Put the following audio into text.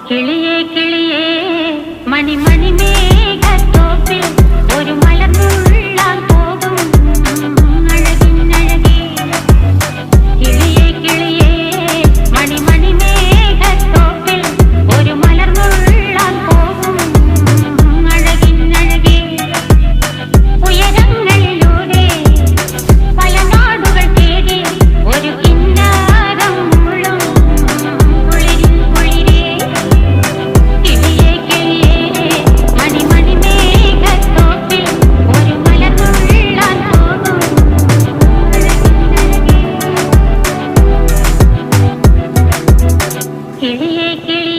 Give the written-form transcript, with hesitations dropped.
കിളിയേ കിളിയേ മണിമണി മേഘത്തോപ്പിൽ ഒരു മലർന്നുള്ളാൻ പോകും അഴകിനഴകേ. കിളിയേ കിളിയേ മണിമണി മേഘത്തോപ്പിൽ ഒരു മലർന്നുള്ളാൻ പോകും അഴകിനഴകേ. ഉയരങ്ങളിലൂടെ പല നാടുകൾ തേടി ഒരു കിന്നാരം മുള്ളും കുളിരിൽ കുളിരേ. കിളിയേ കിളിയേ മണിമണി മേഘത്തോപ്പിൽ ഒരു മലർന്നുള്ളാൻ പോകും അഴകിനഴകേ. കിളിയേ കിളിയേ